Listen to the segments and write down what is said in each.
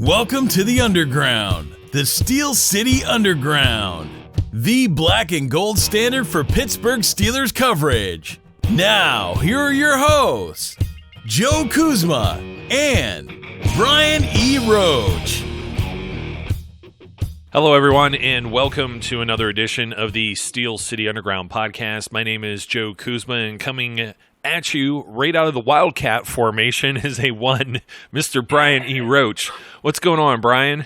Welcome to the Underground, the Steel City Underground, the black and gold standard for Pittsburgh Steelers coverage. Now, here are your hosts, Joe Kuzma and Brian E. Roach. Hello, everyone, and welcome to another edition of the Steel City Underground podcast. My name is Joe Kuzma, and coming at you right out of the Wildcat formation is Mr. Brian E. Roach. What's going on, Brian?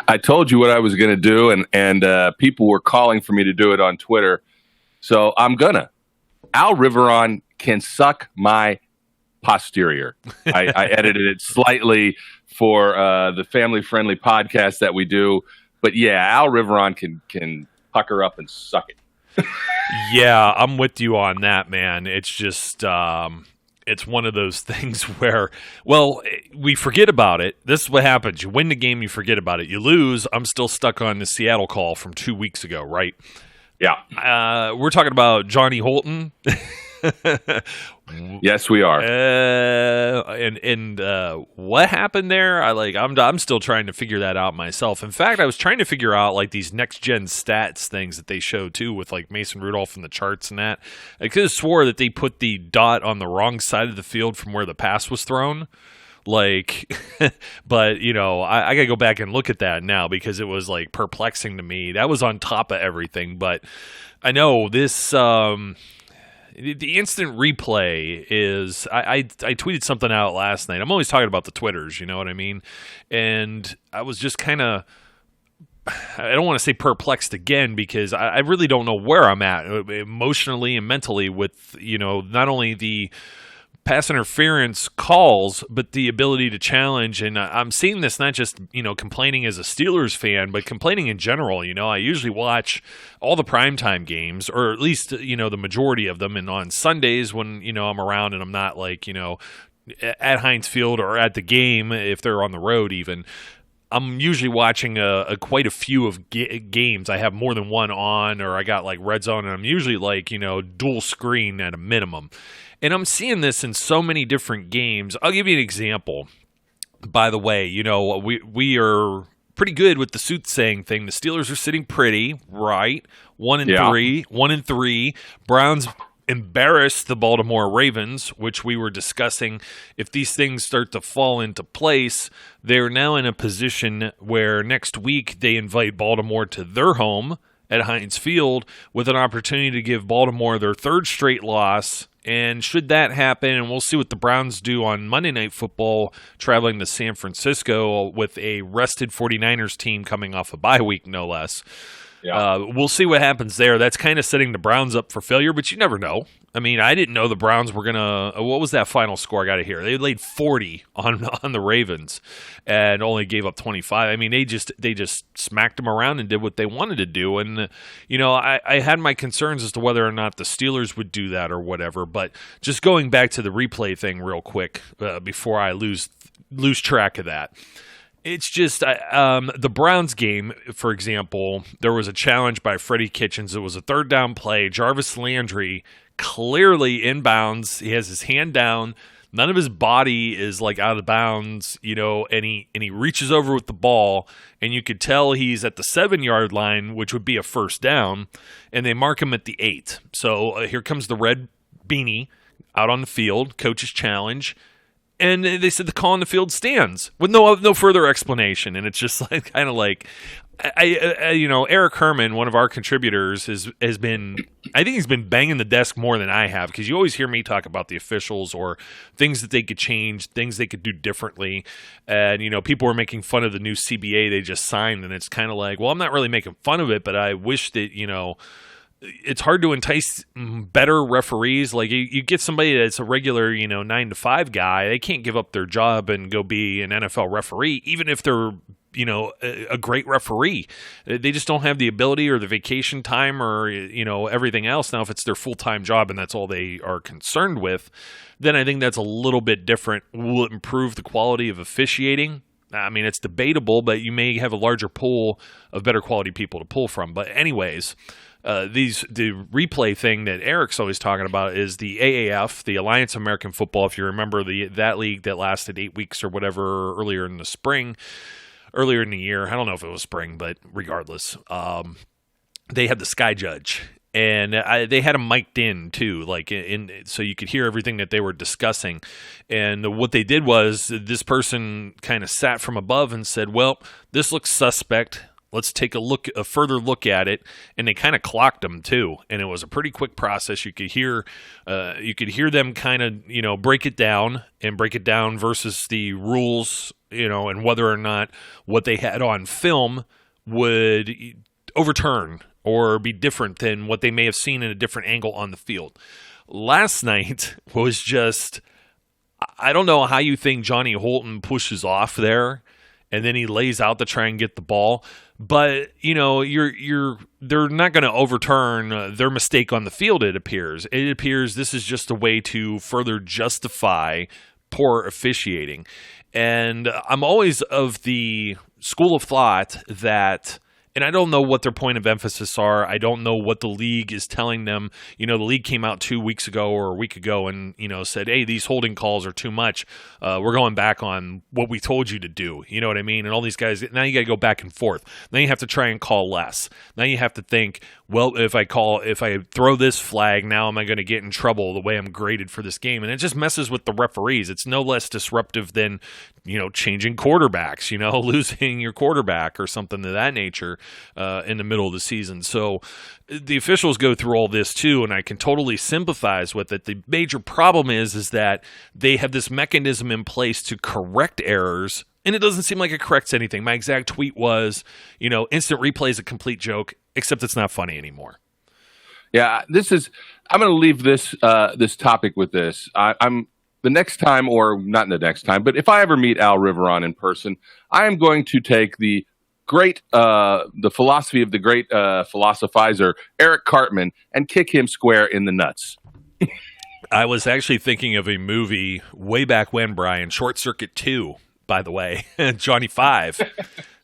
I told you what I was going to do, and people were calling for me to do it on Twitter, so I'm gonna. Al Riveron can suck my posterior. I edited it slightly for the family-friendly podcast that we do, but yeah, Al Riveron can pucker up and suck it. Yeah, I'm with you on that, man. It's just, it's one of those things where, well, we forget about it. This is what happens. You win the game, you forget about it. You lose, I'm still stuck on the Seattle call from 2 weeks ago, right? Yeah. We're talking about Johnny Holton. Yes, we are. And what happened there? I'm still trying to figure that out myself. In fact, I was trying to figure out like these next gen stats things that they show too with like Mason Rudolph and the charts and that. I could have swore that they put the dot on the wrong side of the field from where the pass was thrown. Like, but you know, I gotta go back and look at that now because it was like perplexing to me. That was on top of everything, but I know this. The instant replay is, I tweeted something out last night. I'm always talking about the Twitters, you know what I mean? And I was just kind of, I don't want to say perplexed again because I really don't know where I'm at emotionally and mentally with, you know, not only the pass interference calls, but the ability to challenge. And I'm seeing this not just, you know, complaining as a Steelers fan, but complaining in general. You know, I usually watch all the primetime games, or at least, you know, the majority of them. And on Sundays when, you know, I'm around and I'm not like, you know, at Heinz Field or at the game, if they're on the road even, I'm usually watching quite a few of games. I have more than one on, or I got like Red Zone, and I'm usually like, you know, dual screen at a minimum. And I'm seeing this in so many different games. I'll give you an example. By the way, you know, we are pretty good with the soothsaying thing. The Steelers are sitting pretty, right? 1-3. Browns embarrassed the Baltimore Ravens, which we were discussing. If these things start to fall into place, they're now in a position where next week they invite Baltimore to their home at Heinz Field with an opportunity to give Baltimore their third straight loss. And should that happen, and we'll see what the Browns do on Monday Night Football, traveling to San Francisco with a rested 49ers team coming off a bye week, no less. Yeah. We'll see what happens there. That's kind of setting the Browns up for failure, but you never know. I mean, I didn't know the Browns were going to – what was that final score? I got to hear. They laid 40 on the Ravens and only gave up 25. I mean, they just smacked them around and did what they wanted to do. And, you know, I had my concerns as to whether or not the Steelers would do that or whatever. But just going back to the replay thing real quick before I lose track of that. It's just the Browns game, for example, there was a challenge by Freddie Kitchens. It was a third down play. Jarvis Landry clearly inbounds. He has his hand down. None of his body is like out of bounds, you know, and he reaches over with the ball, and you could tell he's at the 7-yard line, which would be a first down, and they mark him at the 8. So here comes the red beanie out on the field, coach's challenge. And they said the call on the field stands with no further explanation. And it's just like kind of like, you know, Eric Herman, one of our contributors, has been, I think he's been banging the desk more than I have, because you always hear me talk about the officials or things that they could change, things they could do differently. And, you know, people were making fun of the new CBA they just signed. And it's kind of like, well, I'm not really making fun of it, but I wish that, you know, it's hard to entice better referees. Like you get somebody that's a regular, you know, 9-to-5 guy. They can't give up their job and go be an NFL referee, even if they're, you know, a great referee. They just don't have the ability or the vacation time or, you know, everything else. Now, if it's their full-time job and that's all they are concerned with, then I think that's a little bit different. Will it improve the quality of officiating? I mean, it's debatable, but you may have a larger pool of better quality people to pull from. But anyways, the replay thing that Eric's always talking about is the AAF, the Alliance of American Football. If you remember that league that lasted 8 weeks or whatever earlier in the year. I don't know if it was spring, but regardless, they had the Sky Judge. And they had him mic'd in too, so you could hear everything that they were discussing. And what they did was this person kind of sat from above and said, "Well, this looks suspect. Let's take a further look at it." And they kind of clocked them too. And it was a pretty quick process. You could hear them kind of break it down versus the rules, and whether or not what they had on film would overturn or be different than what they may have seen in a different angle on the field. Last night was just, I don't know how you think Johnny Holton pushes off there, and then he lays out to try and get the ball. But, they're not going to overturn their mistake on the field, it appears. It appears this is just a way to further justify poor officiating. And I'm always of the school of thought that, and I don't know what their point of emphasis are. I don't know what the league is telling them. The league came out 2 weeks ago or a week ago and, said, hey, these holding calls are too much. We're going back on what we told you to do. You know what I mean? And all these guys, now you got to go back and forth. Now you have to try and call less. Now you have to think, well, if I throw this flag, now am I going to get in trouble the way I'm graded for this game? And it just messes with the referees. It's no less disruptive than, changing quarterbacks, losing your quarterback or something of that nature in the middle of the season. So the officials go through all this too, and I can totally sympathize with it. The major problem is that they have this mechanism in place to correct errors, and it doesn't seem like it corrects anything. My exact tweet was, instant replay is a complete joke, except it's not funny anymore. Yeah, I'm going to leave this topic with this. I'm the next time, or not the next time, but if I ever meet Al Riveron in person, I am going to take the philosophy of the great philosophizer Eric Cartman and kick him square in the nuts. I was actually thinking of a movie way back when, Brian, Short Circuit 2, by the way, Johnny Five.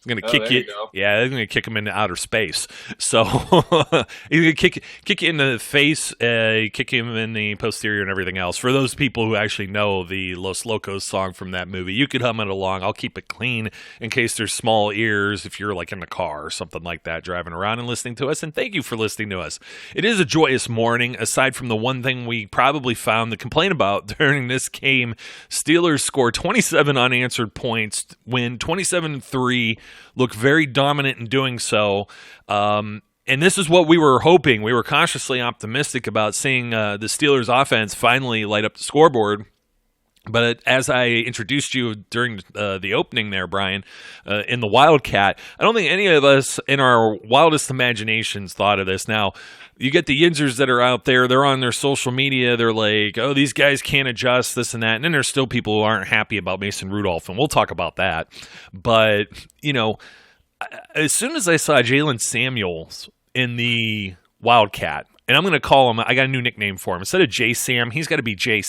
Going to kick you. Yeah, they're going to kick him into outer space. So he's going to kick you in the face, kick him in the posterior, and everything else. For those people who actually know the Los Locos song from that movie, you could hum it along. I'll keep it clean in case there's small ears if you're in the car or something like that, driving around and listening to us. And thank you for listening to us. It is a joyous morning. Aside from the one thing we probably found to complain about during this game, Steelers score 27 unanswered points, win 27-3. Look very dominant in doing so. And this is what we were hoping. We were cautiously optimistic about seeing the Steelers offense finally light up the scoreboard. But as I introduced you during the opening there, Brian, in the Wildcat, I don't think any of us in our wildest imaginations thought of this. Now, you get the Yinzers that are out there, they're on their social media, they're like, oh, these guys can't adjust, this and that. And then there's still people who aren't happy about Mason Rudolph, and we'll talk about that. But, as soon as I saw Jalen Samuels in the Wildcat, and I'm going to call him, I got a new nickname for him. Instead of J-Sam, he's got to be J/.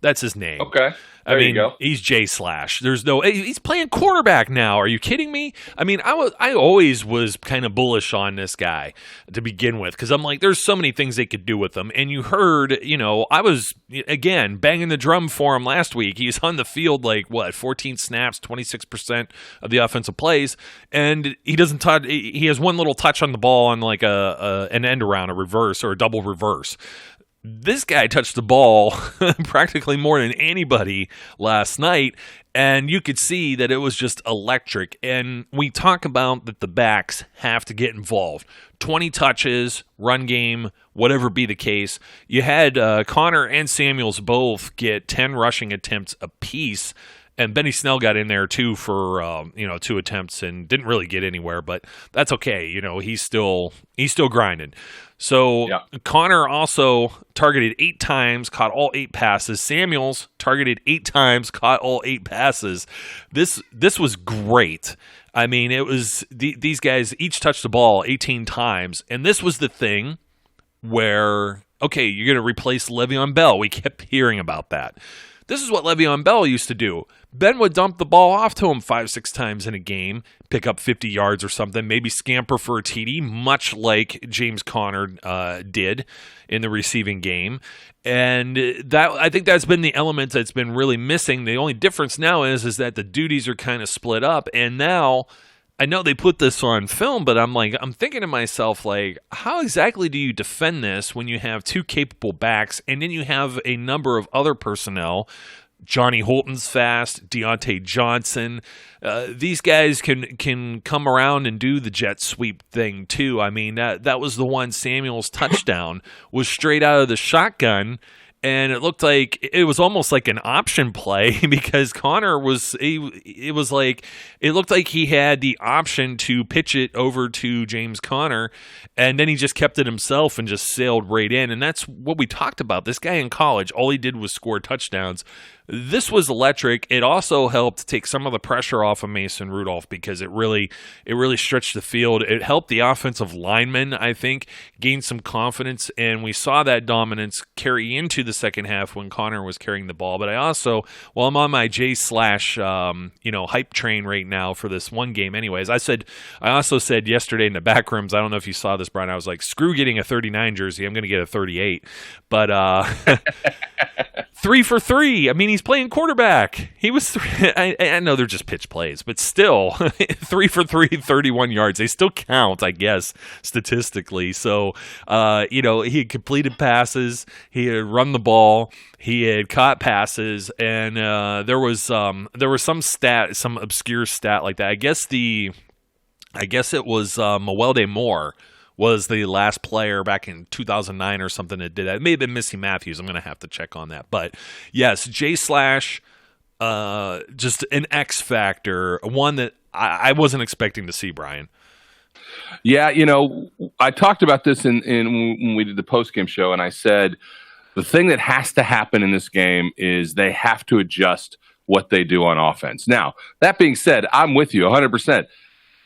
That's his name. Okay. There you go. He's J/. He's playing quarterback now. Are you kidding me? I always was kind of bullish on this guy to begin with, because I'm like, there's so many things they could do with him. And you heard, I was, again, banging the drum for him last week. He's on the field 14 snaps, 26% of the offensive plays, and he doesn't touch. He has one little touch on the ball on an end around, a reverse or a double reverse. This guy touched the ball practically more than anybody last night, and you could see that it was just electric. And we talk about that the backs have to get involved. 20 touches, run game, whatever be the case. You had Connor and Samuels both get 10 rushing attempts apiece. And Benny Snell got in there too for 2 attempts and didn't really get anywhere, but that's okay. He's still grinding. So yeah. Connor also targeted 8 times, caught all 8 passes. Samuels targeted 8 times, caught all 8 passes. This was great. It was these guys each touched the ball 18 times, and this was the thing where, okay, you're going to replace Le'Veon Bell. We kept hearing about that. This is what Le'Veon Bell used to do. Ben would dump the ball off to him 5-6 times in a game, pick up 50 yards or something, maybe scamper for a TD, much like James Conner did in the receiving game. And that, I think that's been the element that's been really missing. The only difference now is that the duties are kind of split up. And now, I know they put this on film, but I'm thinking to myself, like, how exactly do you defend this when you have two capable backs and then you have a number of other personnel? Johnny Holton's fast, Deontay Johnson. These guys can come around and do the jet sweep thing too. I mean, that was the one. Samuel's touchdown was straight out of the shotgun, and it looked like it was almost like an option play because Connor it looked like he had the option to pitch it over to James Conner, and then he just kept it himself and just sailed right in. And that's what we talked about. This guy in college, all he did was score touchdowns. This was electric. It also helped take some of the pressure off of Mason Rudolph because it really stretched the field. It helped the offensive linemen, I think, gain some confidence, and we saw that dominance carry into the second half when Connor was carrying the ball. But I also, well, I'm on my J/ hype train right now for this one game. Anyways, I also said yesterday in the back rooms, I don't know if you saw this, Brian. I was like, screw getting a 39 jersey. I'm going to get a 38. But 3 for 3. I mean, he's playing quarterback. He was I know they're just pitch plays, but still 3 for 3, 31 yards. They still count, I guess, statistically. So, he had completed passes. He had run the ball. He had caught passes, and there was some obscure stat like that. I guess it was Mewelde Moore was the last player back in 2009 or something that did that. It may have been Missy Matthews. I'm going to have to check on that. But yes, J/, just an X factor, one that I wasn't expecting to see, Brian. Yeah, I talked about this in when we did the post-game show, and I said the thing that has to happen in this game is they have to adjust what they do on offense. Now, that being said, I'm with you 100%.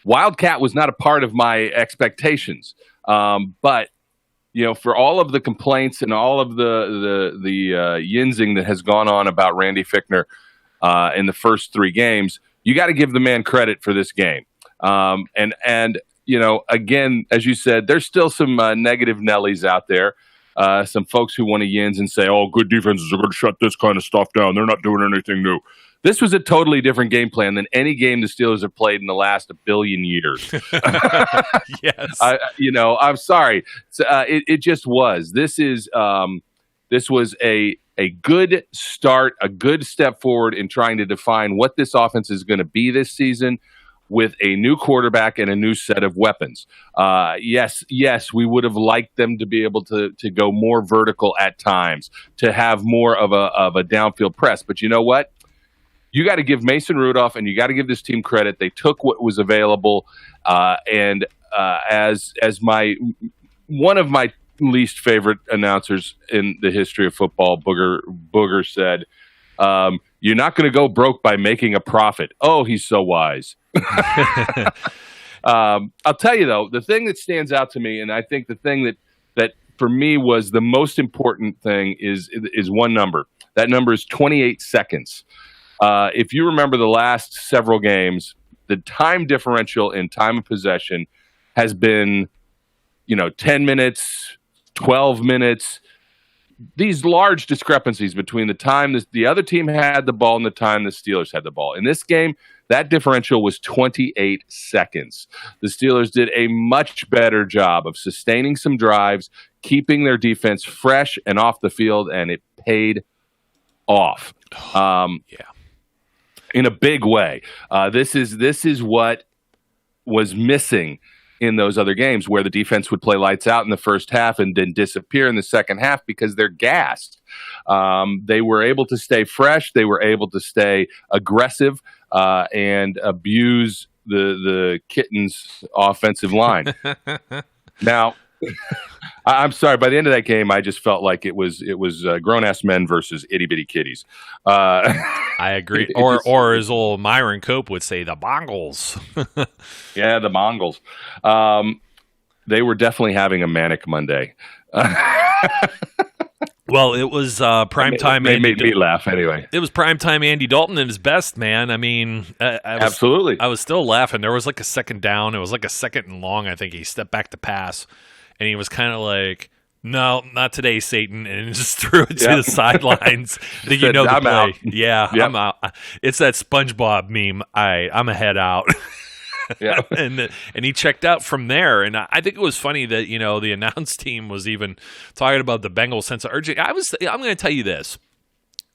Wildcat was not a part of my expectations, but for all of the complaints and all of the yinsing that has gone on about Randy Fichtner in the first 3 games, you got to give the man credit for this game. And again, as you said, there's still some negative Nellies out there, some folks who want to yins and say, "Oh, good defenses are going to shut this kind of stuff down. They're not doing anything new." This was a totally different game plan than any game the Steelers have played in the last 1 billion years. Yes, I'm sorry. It just was. This was a good start, a good step forward in trying to define what this offense is going to be this season with a new quarterback and a new set of weapons. Yes, we would have liked them to be able to go more vertical at times, to have more of a downfield press. But you know what? You got to give Mason Rudolph and you got to give this team credit. They took what was available, and as one of my least favorite announcers in the history of football, Booger said, "You're not going to go broke by making a profit." Oh, he's so wise. I'll tell you though, the thing that stands out to me, and I think the thing that for me was the most important thing is one number. That number is 28 seconds. If you remember the last several games, the time differential in time of possession has been, 10 minutes, 12 minutes, these large discrepancies between the time the other team had the ball and the time the Steelers had the ball. In this game, that differential was 28 seconds. The Steelers did a much better job of sustaining some drives, keeping their defense fresh and off the field, and it paid off. In a big way. This is what was missing in those other games, where the defense would play lights out in the first half and then disappear in the second half because they're gassed. They were able to stay fresh. They were able to stay aggressive and abuse the Kittens' offensive line. Now, I'm sorry. By the end of that game, I just felt like it was grown-ass men versus itty-bitty kitties. I agree. Or as old Myron Cope would say, the Bengals. Yeah, the Bengals. They were definitely having a manic Monday. Well, it was prime time. They made me laugh anyway. It was primetime Andy Dalton at his best, man. I mean, Absolutely. I was still laughing. There was like a second down. It was like a second and long. I think he stepped back to pass, and he was kind of like, "No, not today, Satan," and just threw it to the sidelines. I think you know the I'm play. out. Yeah, Yep. I'm out. It's that SpongeBob meme. I'm a head out. Yeah. and he checked out from there. And I think it was funny that, you know, the announce team was even talking about the Bengals' sense of urgency. I'm going to tell you this.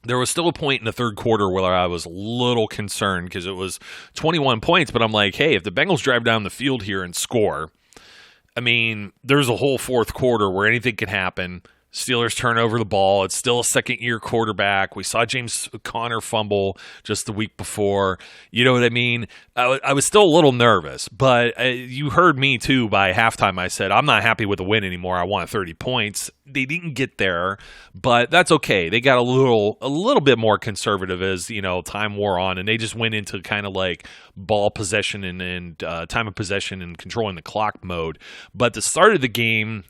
There was still a point in the third quarter where I was a little concerned because it was 21 points. But I'm like, hey, if the Bengals drive down the field here and score, I mean, there's a whole fourth quarter where anything can happen. Steelers turn over the ball. It's still a second-year quarterback. We saw James Conner fumble just the week before. You know what I mean? I was still a little nervous, but you heard me, too, by halftime. I said, I'm not happy with the win anymore. I want 30 points. They didn't get there, but that's okay. They got a little bit more conservative as, you know, time wore on, and they just went into kind of like ball possession and time of possession and controlling the clock mode. But the start of the game,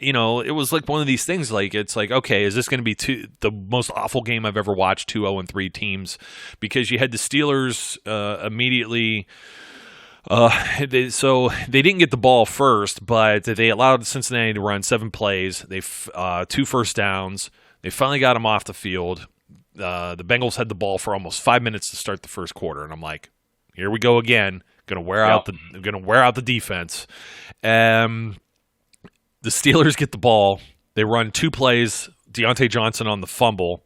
you know, it was like one of these things. Like, it's like, okay, is this going to be the most awful game I've ever watched? 2-0-3 teams, because you had the Steelers immediately. So they didn't get the ball first, but they allowed Cincinnati to run 7 plays. They 2 first downs. They finally got them off the field. The Bengals had the ball for almost 5 minutes to start the first quarter, and I'm like, here we go again. Going to wear out the defense. The Steelers get the ball. They run 2 plays. Deontay Johnson on the fumble.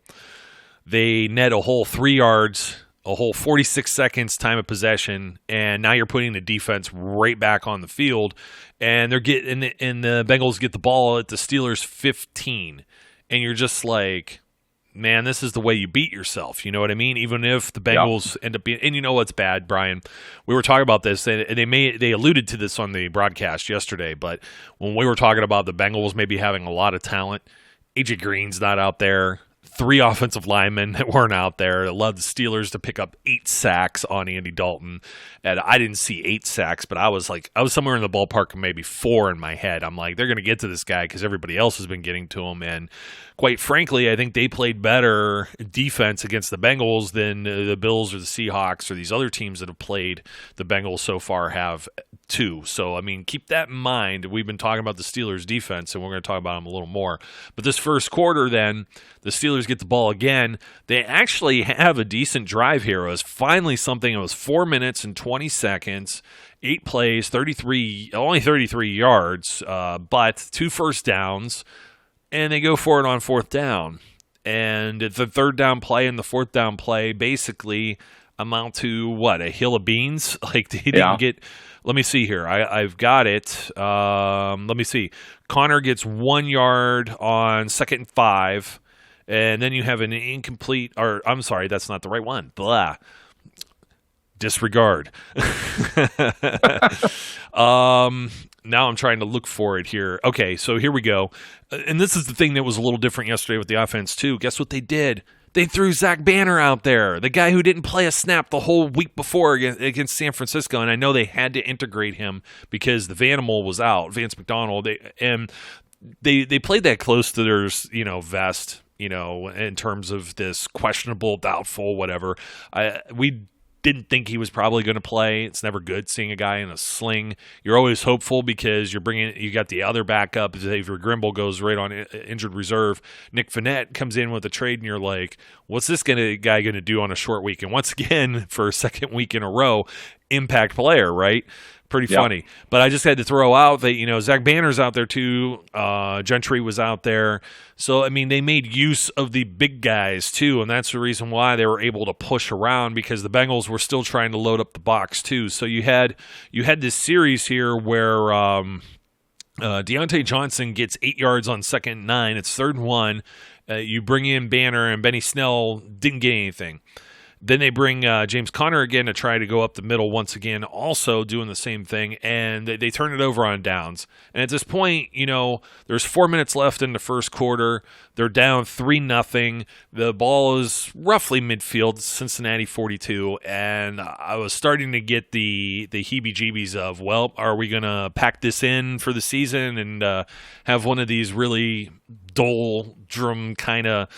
They net a whole 3 yards, a whole 46 seconds time of possession, and now you're putting the defense right back on the field. And the Bengals get the ball at the Steelers 15, and you're just like, man, this is the way you beat yourself. You know what I mean? Even if the Bengals end up being, and you know what's bad, Brian? We were talking about this, and they alluded to this on the broadcast yesterday, but when we were talking about the Bengals maybe having a lot of talent, AJ Green's not out there. 3 offensive linemen that weren't out there. It allowed the Steelers to pick up 8 sacks on Andy Dalton. And I didn't see 8 sacks, but I was somewhere in the ballpark of maybe 4 in my head. I'm like, they're going to get to this guy because everybody else has been getting to him. And quite frankly, I think they played better defense against the Bengals than the Bills or the Seahawks or these other teams that have played the Bengals so far have too. So, I mean, keep that in mind. We've been talking about the Steelers defense, and we're going to talk about them a little more. But this first quarter, then, the Steelers get the ball again. They actually have a decent drive here. It was finally something. It was 4 minutes and 20 seconds, 8 plays, only 33 yards, but 2 first downs, and they go for it on 4th down. And the 3rd down play and the 4th down play basically amount to what, a hill of beans? Like, they didn't get. Let me see here. I've got it. Let me see. Connor gets 1 yard on 2nd and 5, and then you have an incomplete. Or I'm sorry, that's not the right one. Blah. Disregard. Now I'm trying to look for it here. Okay, so here we go. And this is the thing that was a little different yesterday with the offense too. Guess what they did? They threw Zach Banner out there, the guy who didn't play a snap the whole week before against San Francisco. And I know they had to integrate him because the Vanimal was out, Vance McDonald. They played that close to their, vest, in terms of this questionable, doubtful, whatever. We didn't think he was probably going to play. It's never good seeing a guy in a sling. You're always hopeful because you got the other backup. Xavier Grimble goes right on injured reserve. Nick Vannett comes in with a trade, and you're like, what's this guy going to do on a short week? And once again, for a second week in a row, impact player, right? Pretty funny. But I just had to throw out that, Zach Banner's out there too. Gentry was out there. So, I mean, they made use of the big guys too, and that's the reason why they were able to push around, because the Bengals were still trying to load up the box too. So you had this series here where Deontay Johnson gets 8 yards on 2nd and 9. It's 3rd and 1. You bring in Banner, and Benny Snell didn't get anything. Then they bring James Conner again to try to go up the middle once again, also doing the same thing, and they turn it over on downs. And at this point, there's 4 minutes left in the first quarter. They're down 3-0. The ball is roughly midfield, Cincinnati 42, and I was starting to get the heebie-jeebies of, well, are we going to pack this in for the season and have one of these really doldrum kind of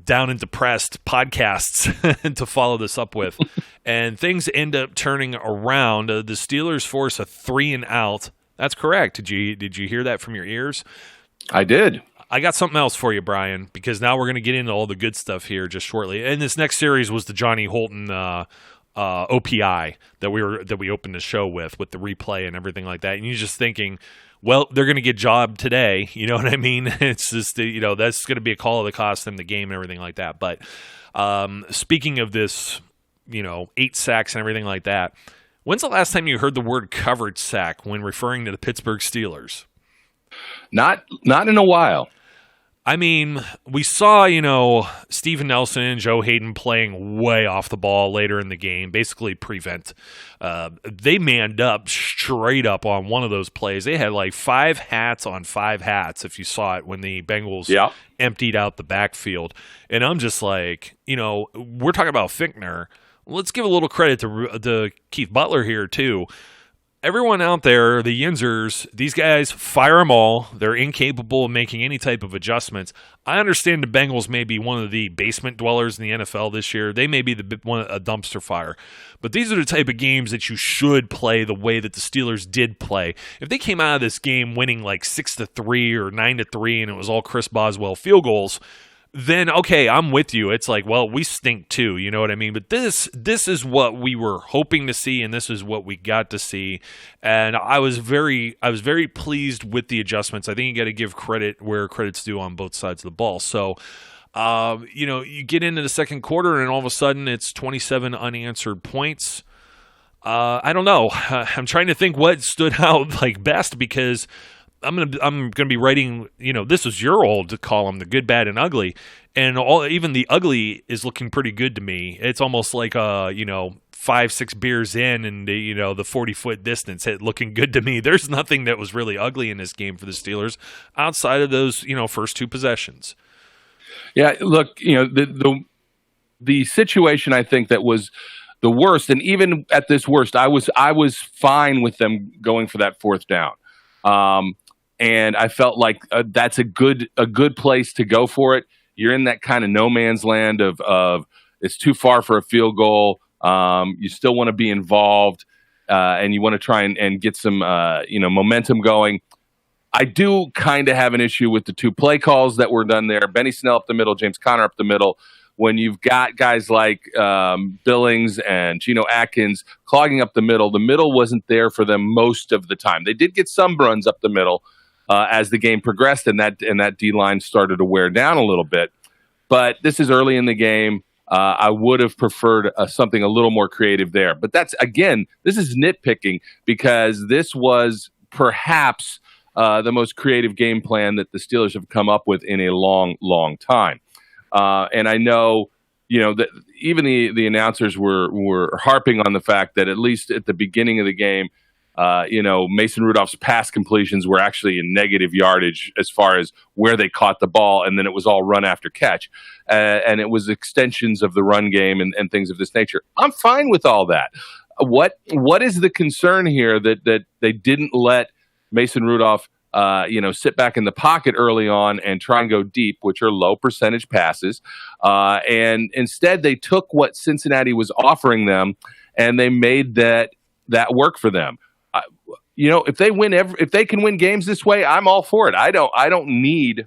down and depressed podcasts to follow this up with. And things end up turning around. The Steelers force a 3-and-out. That's correct. Did you hear that from your ears? I did. I got something else for you, Brian, because now we're going to get into all the good stuff here just shortly. And this next series was the Johnny Holton OPI that we opened the show with the replay and everything like that. And you're just thinking, well, they're going to get jobbed today. You know what I mean? It's just, that's going to be a call that cost them the game and everything like that. But speaking of this, 8 sacks and everything like that, when's the last time you heard the word coverage sack when referring to the Pittsburgh Steelers? Not in a while. I mean, we saw, Steven Nelson and Joe Hayden playing way off the ball later in the game, basically prevent. They manned up straight up on one of those plays. They had like 5 hats on 5 hats, if you saw it, when the Bengals emptied out the backfield. And I'm just like, we're talking about Fickner. Let's give a little credit to Keith Butler here, too. Everyone out there, the Yinzers, these guys, fire them all. They're incapable of making any type of adjustments. I understand the Bengals may be one of the basement dwellers in the NFL this year. They may be a dumpster fire. But these are the type of games that you should play the way that the Steelers did play. If they came out of this game winning like 6-3 or 9-3 and it was all Chris Boswell field goals, then, okay, I'm with you. It's like, well, we stink too, you know what I mean? But this is what we were hoping to see, and this is what we got to see. And I was very pleased with the adjustments. I think you got to give credit where credit's due on both sides of the ball. So, you get into the second quarter, and all of a sudden it's 27 unanswered points. I don't know. I'm trying to think what stood out like best, because I'm gonna be writing. This is your old column, the good, bad, and ugly, and even the ugly is looking pretty good to me. It's almost like 5-6 beers in, and the 40-foot distance, it looking good to me. There's nothing that was really ugly in this game for the Steelers outside of those first 2 possessions. Yeah, look, the situation I think that was the worst, and even at this worst, I was fine with them going for that 4th down. And I felt like that's a good place to go for it. You're in that kind of no man's land of it's too far for a field goal. You still want to be involved, and you want to try and get some momentum going. I do kind of have an issue with the 2 play calls that were done there. Benny Snell up the middle, James Conner up the middle. When you've got guys like Billings and Geno Atkins clogging up the middle wasn't there for them most of the time. They did get some runs up the middle as the game progressed, and that D-line started to wear down a little bit. But this is early in the game. I would have preferred something a little more creative there. But this is nitpicking, because this was perhaps the most creative game plan that the Steelers have come up with in a long, long time. And I know, that even the announcers were harping on the fact that at least at the beginning of the game, Mason Rudolph's pass completions were actually in negative yardage as far as where they caught the ball, and then it was all run after catch. And it was extensions of the run game and things of this nature. I'm fine with all that. What is the concern here that they didn't let Mason Rudolph sit back in the pocket early on and try and go deep, which are low percentage passes. And instead they took what Cincinnati was offering them and they made that work for them. If they can win games this way, I'm all for it. I don't need,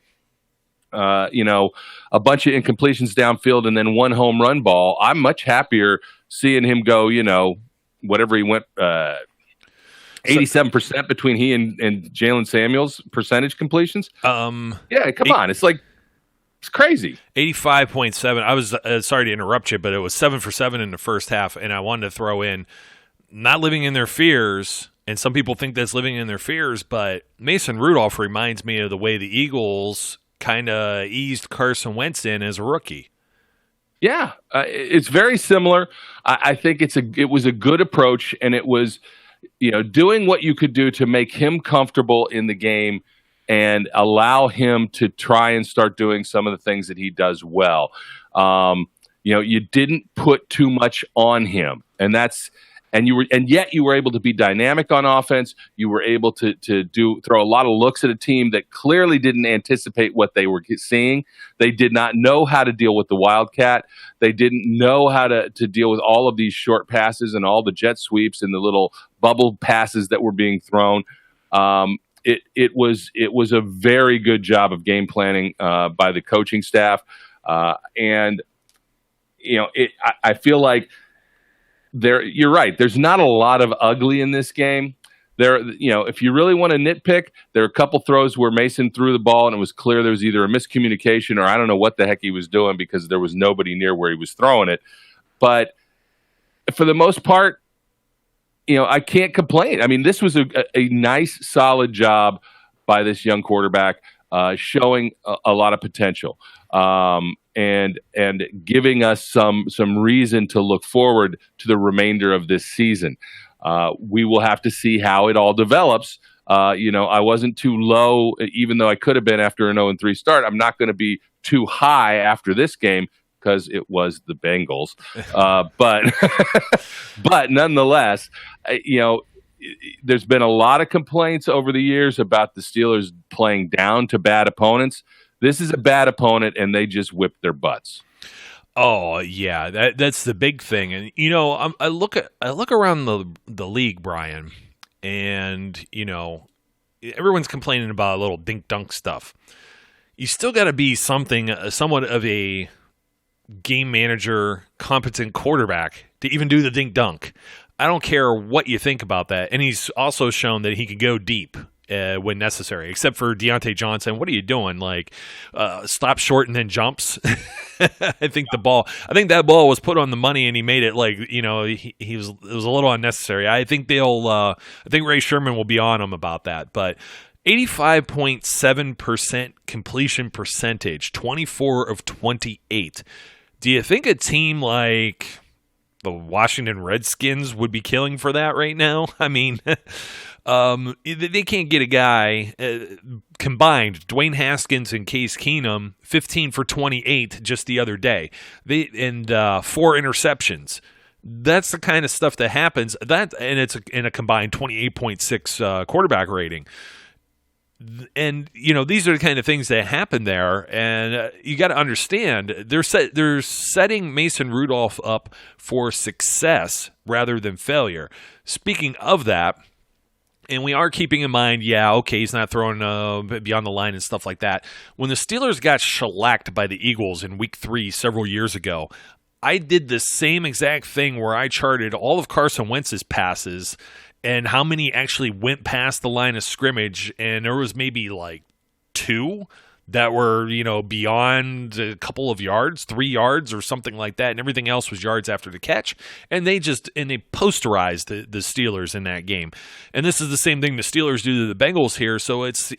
a bunch of incompletions downfield and then one home run ball. I'm much happier seeing him go, whatever he went, 87% between he and Jalen Samuels percentage completions. Yeah, come on. It's crazy. 85.7. I was sorry to interrupt you, but it was 7 for 7 in the first half. And I wanted to throw in not living in their fears. And some people think that's living in their fears, but Mason Rudolph reminds me of the way the Eagles kind of eased Carson Wentz in as a rookie. Yeah, it's very similar. I think it was a good approach, and it was, doing what you could do to make him comfortable in the game and allow him to try and start doing some of the things that he does well. You didn't put too much on him, and and yet you were able to be dynamic on offense. You were able to throw a lot of looks at a team that clearly didn't anticipate what they were seeing. They did not know how to deal with the Wildcat. They didn't know how to deal with all of these short passes and all the jet sweeps and the little bubble passes that were being thrown. It was a very good job of game planning by the coaching staff, and I feel like you're right. There's not a lot of ugly in this game. If you really want to nitpick, there are a couple throws where Mason threw the ball and it was clear there was either a miscommunication or I don't know what the heck he was doing because there was nobody near where he was throwing it. But for the most part, I can't complain. I mean, this was a nice, solid job by this young quarterback, showing a lot of potential, and giving us some reason to look forward to the remainder of this season. We will have to see how it all develops. I wasn't too low, even though I could have been after an 0-3 start. I'm not going to be too high after this game because it was the Bengals. But nonetheless, there's been a lot of complaints over the years about the Steelers playing down to bad opponents. This is a bad opponent, and they just whipped their butts. Oh yeah, that's the big thing. And I look around the league, Brian, and everyone's complaining about a little dink dunk stuff. You still got to be somewhat of a game manager, competent quarterback to even do the dink dunk. I don't care what you think about that. And he's also shown that he can go deep when necessary, except for Deontay Johnson. What are you doing? Stop short and then jumps. I think that ball was put on the money and he made it it was a little unnecessary. I think I think Ray Sherman will be on him about that, but 85.7% completion percentage, 24 of 28. Do you think a team like the Washington Redskins would be killing for that right now? I mean, they can't get a guy combined. Dwayne Haskins and Case Keenum, 15 for 28 just the other day. 4 interceptions. That's the kind of stuff that happens. And it's in a combined 28.6 quarterback rating. And these are the kind of things that happen there, and you got to understand they're setting Mason Rudolph up for success rather than failure. Speaking of that, and we are keeping in mind, he's not throwing beyond the line and stuff like that. When the Steelers got shellacked by the Eagles in Week 3 several years ago, I did the same exact thing where I charted all of Carson Wentz's passes and how many actually went past the line of scrimmage, and there was maybe 2 that were, beyond a couple of yards, 3 yards or something like that, and everything else was yards after the catch, and they posterized the Steelers in that game. And this is the same thing the Steelers do to the Bengals here, so it's,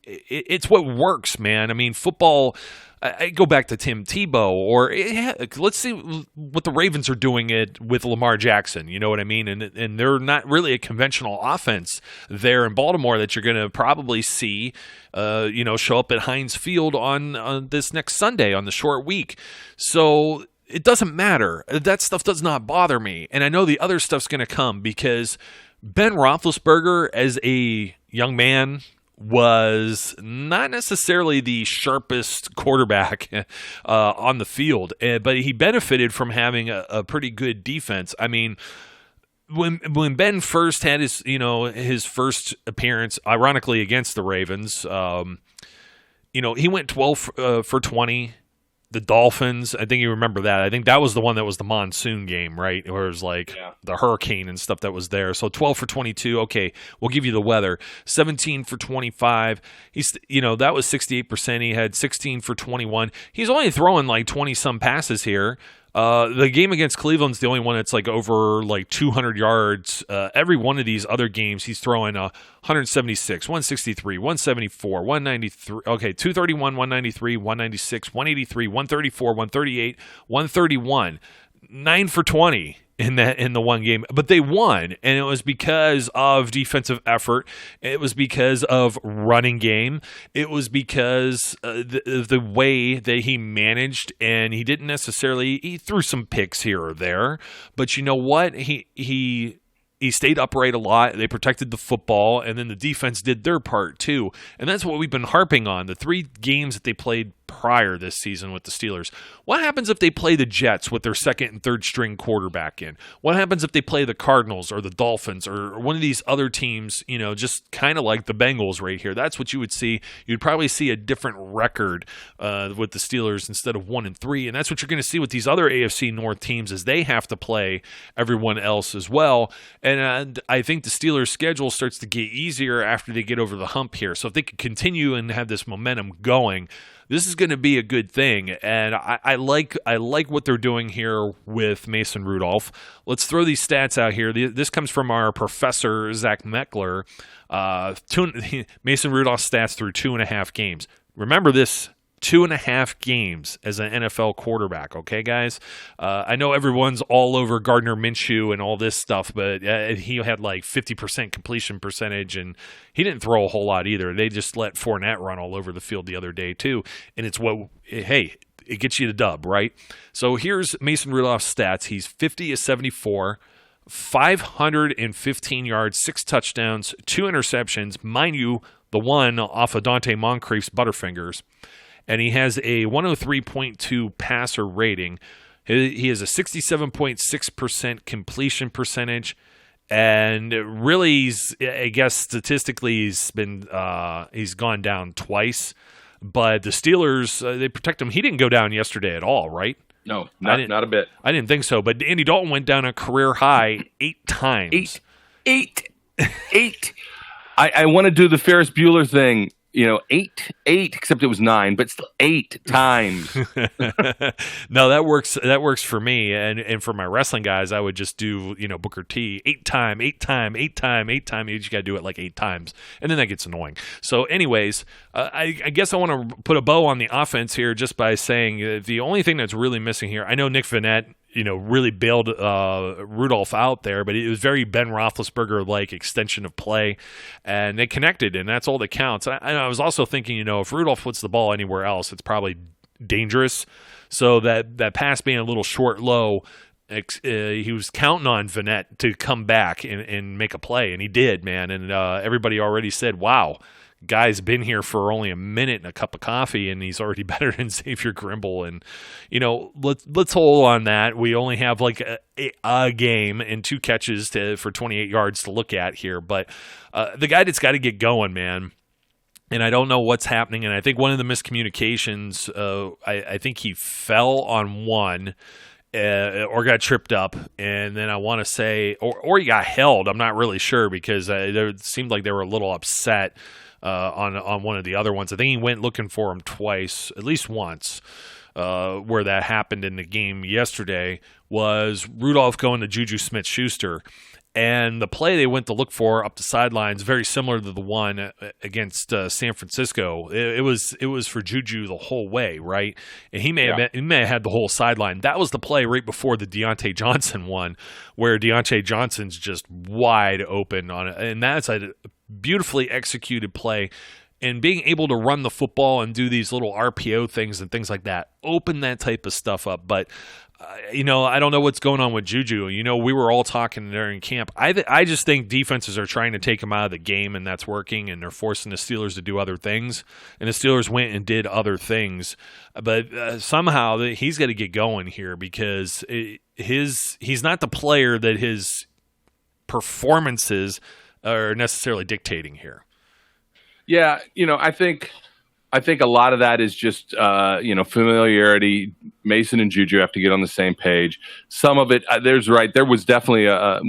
it's what works, man. I mean, football, I go back to Tim Tebow, or let's see what the Ravens are doing with Lamar Jackson. You know what I mean? And they're not really a conventional offense there in Baltimore that you're going to probably see, show up at Heinz Field on this next Sunday on the short week. So it doesn't matter. That stuff does not bother me. And I know the other stuff's going to come because Ben Roethlisberger, as a young man, was not necessarily the sharpest quarterback on the field, but he benefited from having a pretty good defense. I mean, when Ben first had his first appearance, ironically against the Ravens, he went 12 for 20. The Dolphins, I think you remember that. I think that was the one that was the monsoon game, right? Where it was the hurricane and stuff that was there. So 12 for 22. Okay, we'll give you the weather. 17 for 25. That was 68%. He had 16 for 21. He's only throwing 20-some passes here. The game against Cleveland's the only one that's over 200 yards. Every one of these other games, he's throwing 176, 163, 174, 193. Okay, 231, 193, 196, 183, 134, 138, 131. 9 for 20. in the one game, but they won, and it was because of defensive effort. It was because of running game. It was because the way that he managed, and he didn't necessarily, he threw some picks here or there, but you know what? He stayed upright a lot. They protected the football, and then the defense did their part too. And that's what we've been harping on. The 3 games that they played prior this season with the Steelers. What happens if they play the Jets with their second and third string quarterback in? What happens if they play the Cardinals or the Dolphins or one of these other teams, just kind of like the Bengals right here? That's what you would see. You'd probably see a different record with the Steelers instead of 1-3. And that's what you're going to see with these other AFC North teams as they have to play everyone else as well. And I think the Steelers' schedule starts to get easier after they get over the hump here. So if they could continue and have this momentum going, this is going to be a good thing, and I like what they're doing here with Mason Rudolph. Let's throw these stats out here. This comes from our professor, Zach Meckler. Mason Rudolph's stats through 2.5 games. Remember this, 2.5 games as an NFL quarterback, okay, guys? I know everyone's all over Gardner Minshew and all this stuff, but he had like 50% completion percentage, and he didn't throw a whole lot either. They just let Fournette run all over the field the other day, too. And it's it gets you the dub, right? So here's Mason Rudolph's stats. He's 50-74, 515 yards, 6 touchdowns, 2 interceptions. Mind you, the one off of Dante Moncrief's Butterfingers. And he has a 103.2 passer rating. He has a 67.6% completion percentage. And really, I guess statistically, he's gone down twice. But the Steelers, they protect him. He didn't go down yesterday at all, right? No, not a bit. I didn't think so. But Andy Dalton went down a career high 8 times. Eight. I want to do the Ferris Bueller thing. 8, except it was 9, but still 8 times. No, that works. That works for me, and for my wrestling guys, I would just do Booker T 8 time. You just got to do it like 8 times, and then that gets annoying. So, anyways, I guess I want to put a bow on the offense here just by saying the only thing that's really missing here. I know Nick Vannett, really bailed Rudolph out there, but it was very Ben Roethlisberger-like extension of play, and they connected, and that's all that counts. I was also thinking, if Rudolph puts the ball anywhere else, it's probably dangerous. So that pass being a little short, low, he was counting on Vannett to come back and make a play, and he did, man. And everybody already said, wow, guy's been here for only a minute and a cup of coffee, and he's already better than Xavier Grimble. And let's hold on that. We only have like a game and 2 catches for 28 yards to look at here, but the guy that's got to get going, man. And I don't know what's happening. And I think one of the miscommunications, I think he fell on one. Or got tripped up, and then I want to say, or he got held. I'm not really sure because it seemed like they were a little upset on one of the other ones. I think he went looking for him twice, at least once, where that happened in the game yesterday was Rudolph going to Juju Smith-Schuster. And the play they went to look for up the sidelines, very similar to the one against San Francisco. It was for Juju the whole way, right? And he may have had the whole sideline. That was the play right before the Deontay Johnson one, where Deontay Johnson's just wide open on it, and that's a beautifully executed play. And being able to run the football and do these little RPO things and things like that, open that type of stuff up. But I don't know what's going on with Juju. We were all talking during camp. I just think defenses are trying to take him out of the game, and that's working, and they're forcing the Steelers to do other things. And the Steelers went and did other things. But somehow he's got to get going here because he's not the player that his performances are necessarily dictating here. Yeah, I think a lot of that is just, familiarity. Mason and Juju have to get on the same page. Some of it, there was definitely a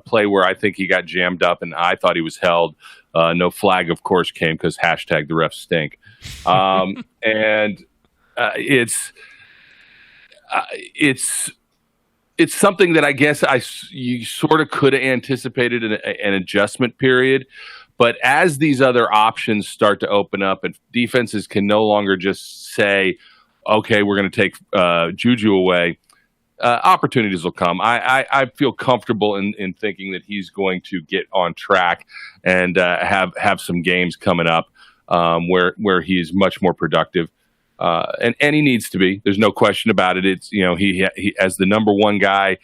play where I think he got jammed up, and I thought he was held. No flag, of course, came because # the refs stink. And it's something that I guess you sort of could have anticipated an adjustment period. But as these other options start to open up and defenses can no longer just say, okay, we're going to take Juju away, opportunities will come. I feel comfortable in thinking that he's going to get on track and have some games coming up where he's much more productive. And he needs to be. There's no question about it. It's he as the number one guy,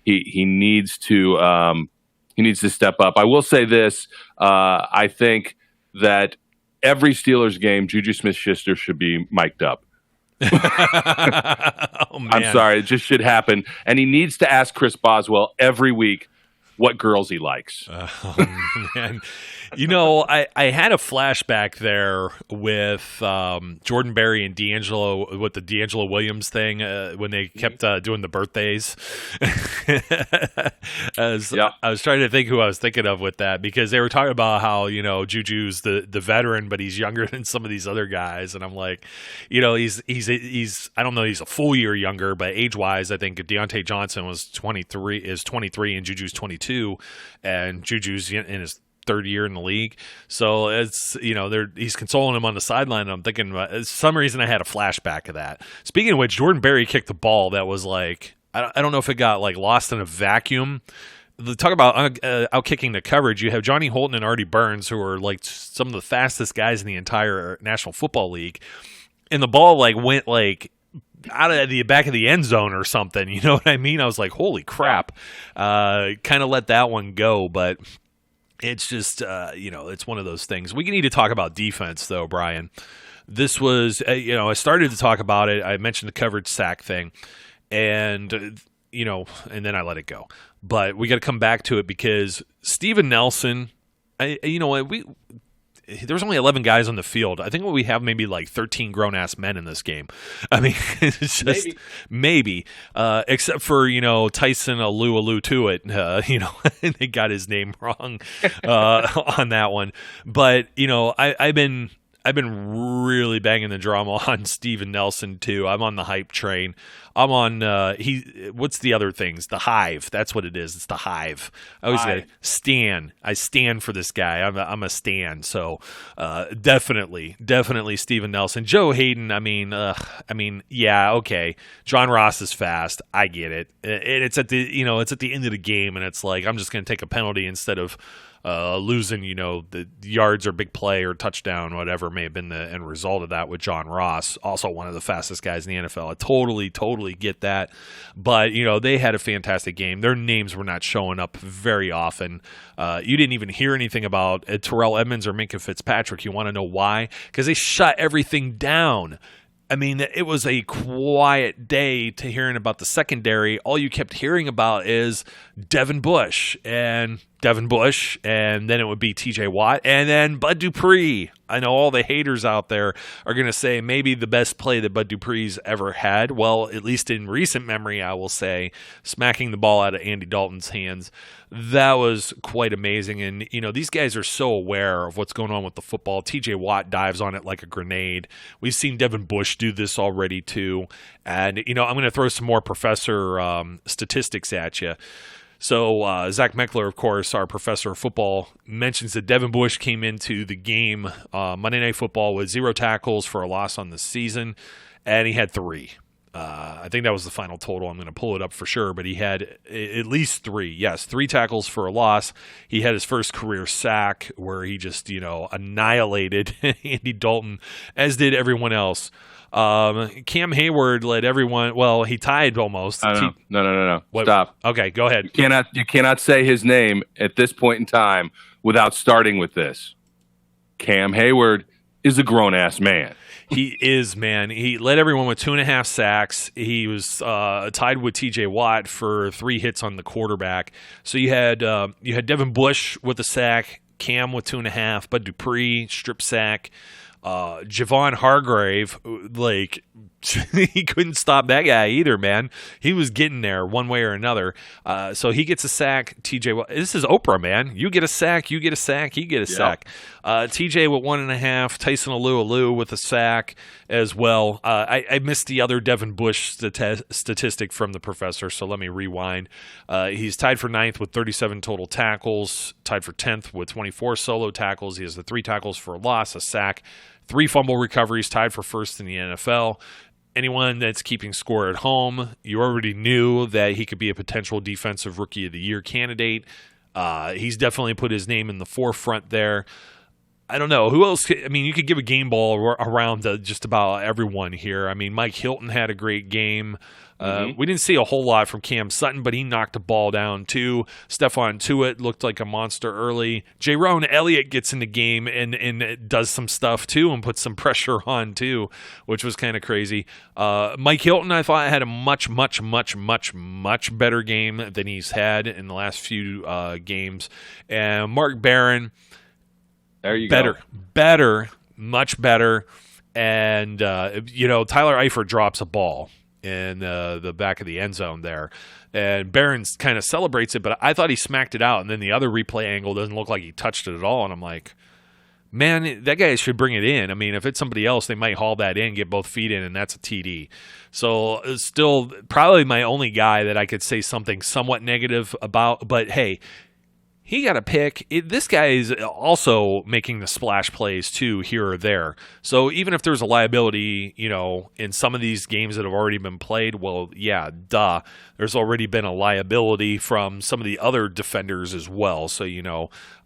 he needs to step up. I will say this: I think that every Steelers game, Juju Smith-Schuster should be mic'd up. Oh, man. I'm sorry, it just should happen. And he needs to ask Chris Boswell every week what girls he likes. Oh, man. I had a flashback there with Jordan Berry and D'Angelo, with the D'Angelo Williams thing when they kept doing the birthdays. I was trying to think who I was thinking of with that, because they were talking about how, Juju's the veteran, but he's younger than some of these other guys. And I'm like, he's I don't know, he's a full year younger, but age-wise, I think Deontay Johnson is 23 and Juju's 22, and Juju's in his third year in the league. So it's, he's consoling him on the sideline. And I'm thinking, for some reason I had a flashback of that. Speaking of which, Jordan Berry kicked the ball that was like, I don't know if it got like lost in a vacuum. Talk about out kicking the coverage. You have Johnny Holton and Artie Burns, who are like some of the fastest guys in the entire National Football League. And the ball like went like out of the back of the end zone or something. You know what I mean? I was like, holy crap. Kind of let that one go, but it's just, it's one of those things. We need to talk about defense, though, Brian. This was, I started to talk about it. I mentioned the coverage sack thing, and and then I let it go. But we got to come back to it because Steven Nelson, there was only 11 guys on the field. I think we have maybe like 13 grown-ass men in this game. I mean, it's just maybe except for, Tyson Alu to it. They got his name wrong on that one. But, I've been really banging the drum on Steven Nelson too. I'm on the hype train. I'm on what's the other things? The Hive. That's what it is. It's the Hive. I always say stan. I stand for this guy. I'm a stan. So definitely Steven Nelson. Joe Hayden. Yeah, okay. John Ross is fast. I get it. And it's at the end of the game, and it's like I'm just going to take a penalty instead of losing, the yards or big play or touchdown, whatever may have been the end result of that with John Ross, also one of the fastest guys in the NFL. I totally get that. But, they had a fantastic game. Their names were not showing up very often. You didn't even hear anything about Terrell Edmonds or Minkah Fitzpatrick. You want to know why? Because they shut everything down. I mean, it was a quiet day to hearing about the secondary. All you kept hearing about is Devin Bush, and then it would be TJ Watt, and then Bud Dupree. I know all the haters out there are going to say maybe the best play that Bud Dupree's ever had. Well, at least in recent memory, I will say, smacking the ball out of Andy Dalton's hands. That was quite amazing. And, these guys are so aware of what's going on with the football. TJ Watt dives on it like a grenade. We've seen Devin Bush do this already, too. And, I'm going to throw some more professor statistics at you. So Zach Meckler, of course, our professor of football, mentions that Devin Bush came into the game Monday Night Football with 0 tackles for a loss on the season, and he had 3. I think that was the final total. I'm going to pull it up for sure, but he had at least 3. Yes, 3 tackles for a loss. He had his first career sack where he just, annihilated Andy Dalton, as did everyone else. Cam Hayward led everyone. Well, he tied almost. No. What? Stop. Okay, go ahead. You cannot say his name at this point in time without starting with this. Cam Hayward is a grown-ass man. He is, man. He led everyone with 2.5 sacks. He was tied with TJ Watt for 3 hits on the quarterback. So you had Devin Bush with a sack, Cam with 2.5, Bud Dupree, strip sack. Javon Hargrave, he couldn't stop that guy either, man. He was getting there one way or another. So he gets a sack. TJ, this is Oprah, man. You get a sack, you get a sack, he get a sack. TJ with 1.5. Tyson Alu with a sack as well. I missed the other Devin Bush statistic from the professor, so let me rewind. He's tied for 9th with 37 total tackles, tied for 10th with 24 solo tackles. He has the 3 tackles for a loss, a sack, 3 fumble recoveries, tied for first in the NFL. anyone that's keeping score at home, you already knew that he could be a potential defensive rookie of the year candidate. He's definitely put his name in the forefront there. I don't know. Who else? I mean, you could give a game ball around just about everyone here. I mean, Mike Hilton had a great game. We didn't see a whole lot from Cam Sutton, but he knocked the ball down too. Stephon Tuitt looked like a monster early. Jaron Elliott gets in the game and does some stuff too and puts some pressure on too, which was kind of crazy. Mike Hilton, I thought, had a much better game than he's had in the last few games. And Mark Barron, there you go. Much better. And, Tyler Eifert drops a ball in the back of the end zone there. And Barron's kind of celebrates it, but I thought he smacked it out. And then the other replay angle doesn't look like he touched it at all. And I'm like, man, that guy should bring it in. I mean, if it's somebody else, they might haul that in, get both feet in, and that's a TD. So it's still probably my only guy that I could say something somewhat negative about. But, hey, he got a pick. This guy is also making the splash plays too here or there. So even if there's a liability, in some of these games that have already been played, well, yeah, duh. There's already been a liability from some of the other defenders as well. So,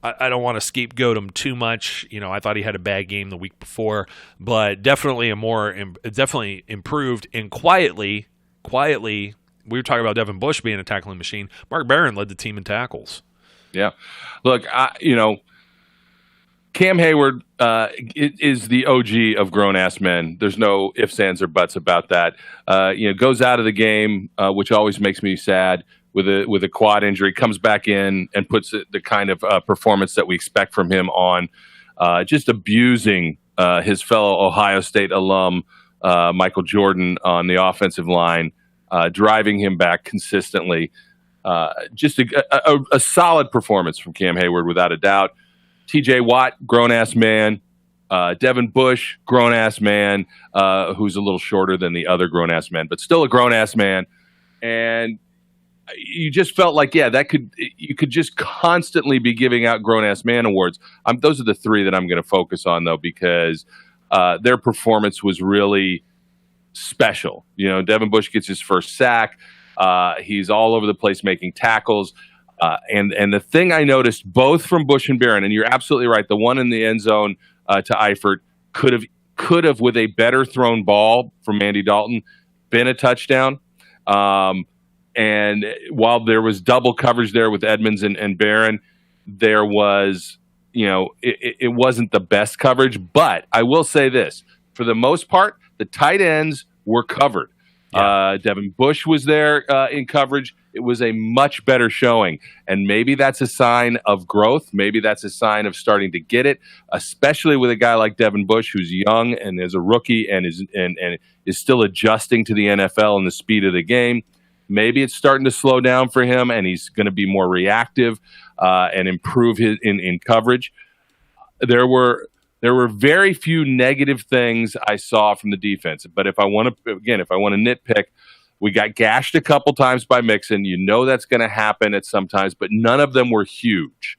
I don't want to scapegoat him too much. I thought he had a bad game the week before, but definitely definitely improved. And quietly, we were talking about Devin Bush being a tackling machine. Mark Barron led the team in tackles. Yeah. Look, Cam Hayward is the OG of grown-ass men. There's no ifs, ands, or buts about that. Goes out of the game, which always makes me sad, with a quad injury, comes back in and puts the kind of performance that we expect from him on, just abusing his fellow Ohio State alum, Michael Jordan, on the offensive line, driving him back consistently. Just a solid performance from Cam Hayward, without a doubt. TJ Watt, grown-ass man. Devin Bush, grown-ass man, who's a little shorter than the other grown-ass men, but still a grown-ass man. And you just felt like, you could just constantly be giving out grown-ass man awards. Those are the three that I'm going to focus on, though, because their performance was really special. Devin Bush gets his first sack. He's all over the place making tackles. And the thing I noticed both from Bush and Barron, and you're absolutely right, the one in the end zone to Eifert could have, with a better thrown ball from Andy Dalton, been a touchdown. And while there was double coverage there with Edmonds and Barron, there was, it wasn't the best coverage. But I will say this, for the most part, the tight ends were covered. Yeah. Devin Bush was there in coverage. It was a much better showing, and maybe that's a sign of growth. Maybe that's a sign of starting to get it, especially with a guy like Devin Bush, who's young and is a rookie and is still adjusting to the NFL and the speed of the game. Maybe it's starting to slow down for him, and he's going to be more reactive and improve his in coverage. There were very few negative things I saw from the defense. But if I want to nitpick, we got gashed a couple times by Mixon. That's going to happen at some times, but none of them were huge.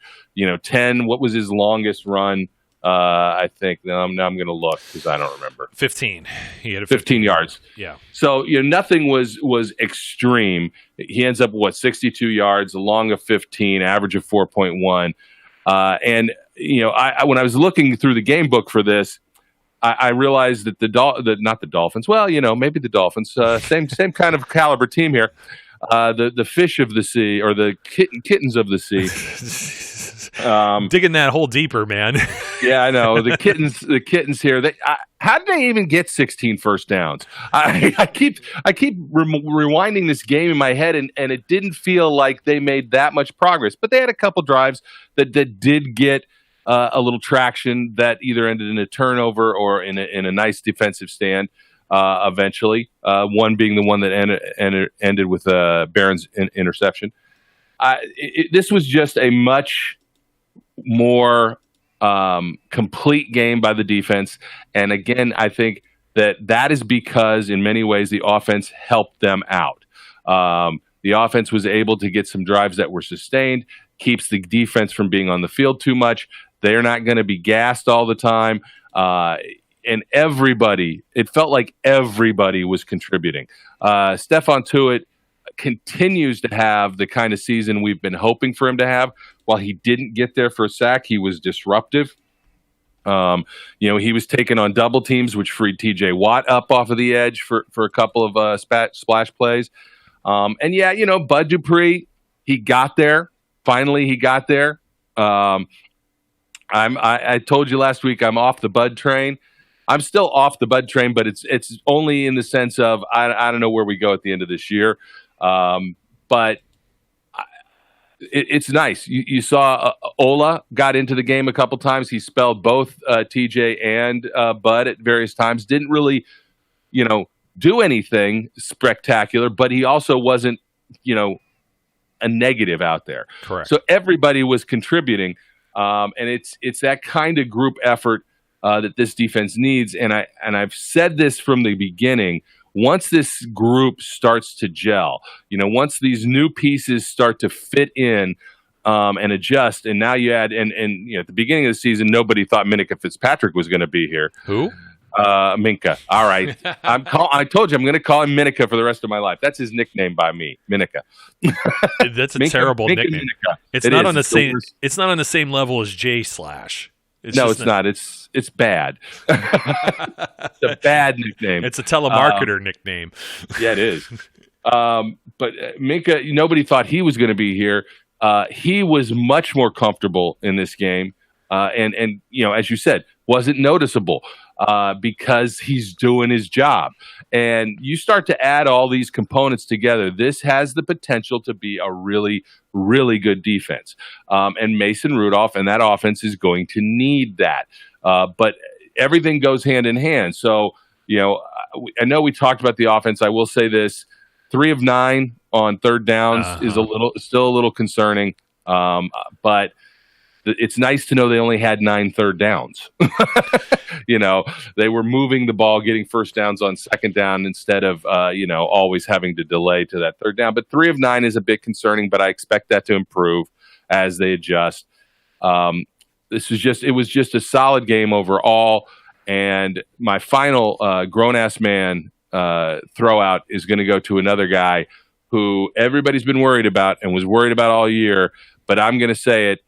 10, what was his longest run? I think now I'm going to look because I don't remember. 15. He had 15 yards. Yeah. So, nothing was extreme. He ends up, 62 yards, a long of 15, average of 4.1. And when I was looking through the game book for this, I realized that not the Dolphins. Well, maybe the Dolphins, same kind of caliber team here. The fish of the sea, or the kittens of the sea. Digging that hole deeper, man. Yeah, I know the kittens here. How did they even get 16 first downs? I keep rewinding this game in my head, and it didn't feel like they made that much progress. But they had a couple drives that did get a little traction that either ended in a turnover or in a nice defensive stand. Eventually, one being the one that ended with Barron's interception. This was just a much more complete game by the defense. And again, I think that is because in many ways the offense helped them out. The offense was able to get some drives that were sustained, keeps the defense from being on the field too much. They're not going to be gassed all the time. and everybody, it felt like everybody was contributing. Stephon Tuitt continues to have the kind of season we've been hoping for him to have. While he didn't get there for a sack, he was disruptive. He was taking on double teams, which freed TJ Watt up off of the edge for a couple of splash plays. Bud Dupree, he got there. Finally, he got there. I told you last week I'm off the Bud train. I'm still off the Bud train, but it's only in the sense of I don't know where we go at the end of this year. But it's nice. You saw Ola got into the game a couple times. He spelled both TJ and Bud at various times. Didn't really, do anything spectacular, but he also wasn't, a negative out there. Correct. So everybody was contributing, and it's that kind of group effort that this defense needs. And I've said this from the beginning. Once this group starts to gel, once these new pieces start to fit in and adjust, and now you add, and at the beginning of the season, nobody thought Minkah Fitzpatrick was going to be here. Who? Minkah. All right. I told you I'm going to call him Minkah for the rest of my life. That's his nickname by me, Minkah. That's a terrible nickname. It's not on the same level as J Slash. It's not. It's bad. It's a bad nickname. It's a telemarketer nickname. Yeah, it is. But Minkah, nobody thought he was going to be here. He was much more comfortable in this game, and as you said, wasn't noticeable because he's doing his job. And you start to add all these components together. This has the potential to be a really, really good defense. And Mason Rudolph and that offense is going to need that. But everything goes hand in hand. So, I know we talked about the offense. I will say this: 3 of 9 on third downs is still a little concerning. But it's nice to know they only had 9 third downs. They were moving the ball, getting first downs on second down instead of, always having to delay to that third down. But 3 of 9 is a bit concerning, but I expect that to improve as they adjust. It was just a solid game overall. And my final grown-ass man throwout is going to go to another guy who everybody's been worried about and was worried about all year. But I'm going to say it.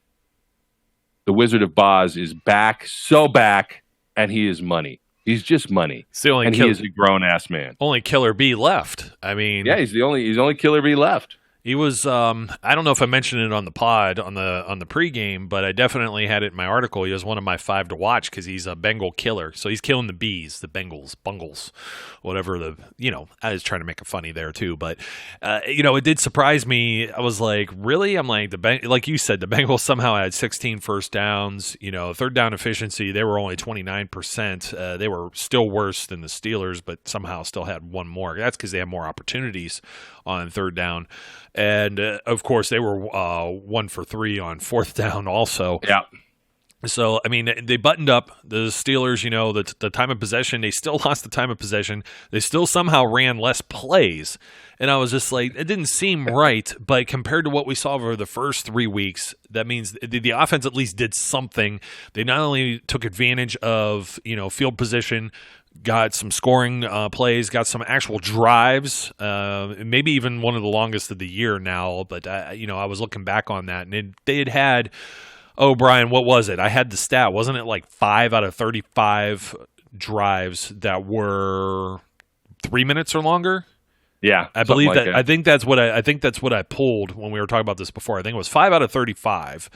The Wizard of Boz is back, so back, and he is money. He's just money. He is a grown-ass man. Only Killer B left. I mean, yeah, he's only Killer B left. He was. I don't know if I mentioned it on the pod on the pregame, but I definitely had it in my article. He was one of my 5 to watch because he's a Bengal killer. So he's killing the bees, the Bungles, whatever the. I was trying to make it funny there too, but it did surprise me. I was like, really? I'm like like you said, the Bengals somehow had 16 first downs. Third down efficiency, they were only 29%. They were still worse than the Steelers, but somehow still had one more. That's because they had more opportunities on third down. And, of course, they were 1 for 3 on fourth down also. Yeah. So, I mean, they buttoned up the Steelers, the time of possession. They still lost the time of possession. They still somehow ran less plays. And I was just like, it didn't seem right. But compared to what we saw over the first 3 weeks, that means the offense at least did something. They not only took advantage of, field position, got some scoring plays, got some actual drives, maybe even one of the longest of the year now. But, I was looking back on that, and they had, Brian, what was it? I had the stat. Wasn't it like 5 out of 35 drives that were 3 minutes or longer? Yeah, I believe that. I think that's what I pulled when we were talking about this before. I think it was 5 out of 35.